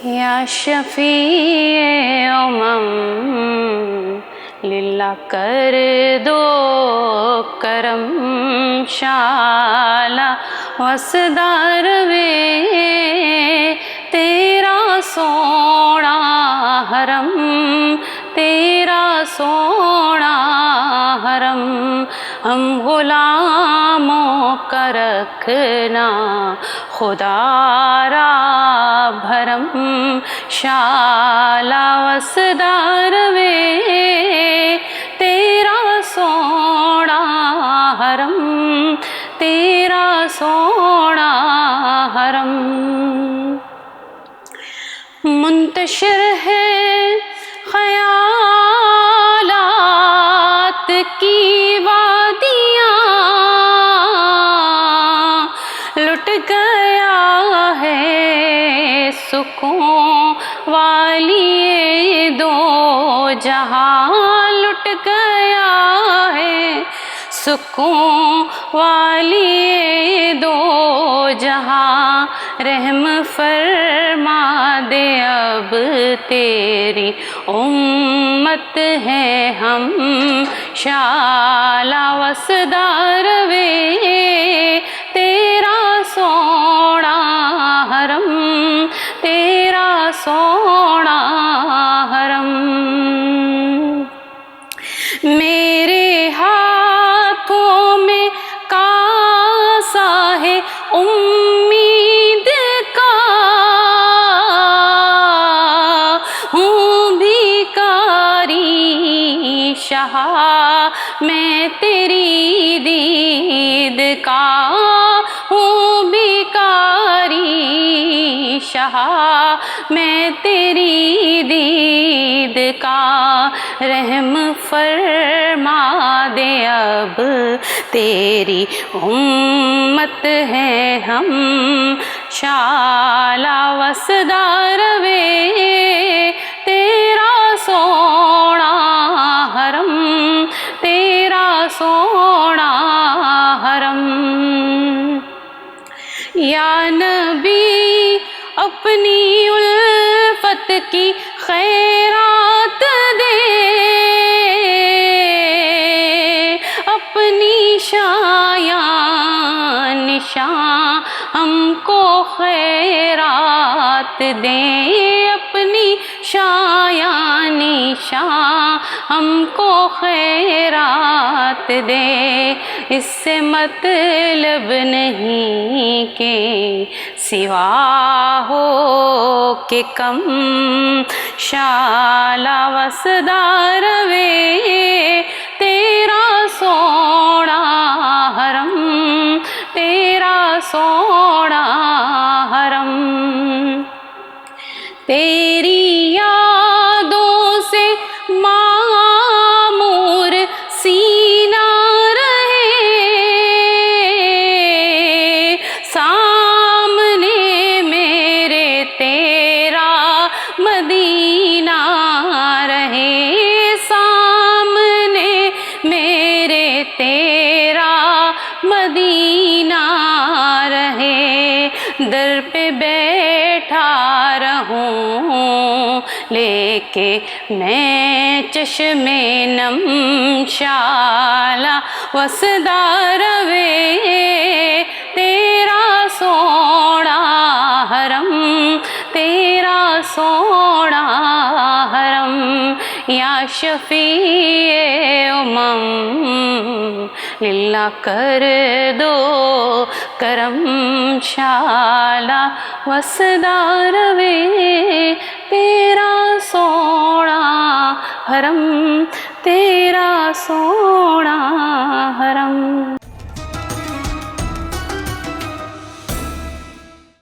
یا شفیع للہ کر دو کرم شالا وسدار وے تیرا سونا حرم تیرا سونا حرم ہم غلاموں کا رکھنا خدا را بھرم شالا وسدار وے تیرا سونا حرم تیرا سونا حرم منتشر ہے خیالات کی وادیاں لٹ گیا ہے سکون والی دو جہاں لٹ گیا ہے سکون والی دو جہاں رحم فرما دے اب تیری امت ہے ہم شالا وسدار وے تیرا سونا حرم تیرا سونا حرم میرے ہاتھوں میں کاسا ہے امید کا ہوں بھیکاری شاہ میں تیری دید کا ہوں بھیکاری شاہ میں تیری دید کا رحم فرما دے اب تیری امت ہے ہم شالا وسدار وے تیرا سونا حرم تیرا سونا حرم یا نبی اپنی الفت کی خیرات دے اپنی شایان نشان ہم کو خیرات دے اپنی شایان نشان ہم کو خیرات دے اس سے مطلب نہیں کہ سوا ہو کہ کم شالا وسدار وے تیرا سونا حرم تیرا سونا حرم تیری یادوں سے معمور سینہ رہے سامنے میرے تیرا مدینہ رہے سامنے میرے تیرا مدینہ رہے در پہ بیٹھا رہوں لے کے میں چشم نم شالا وسدار وے تیرا سونا حرم تیرا سونا حرم یا شفیع للہ کر دو کرم شالا وسدار وے تیرا سونا حرم تیرا سونا حرم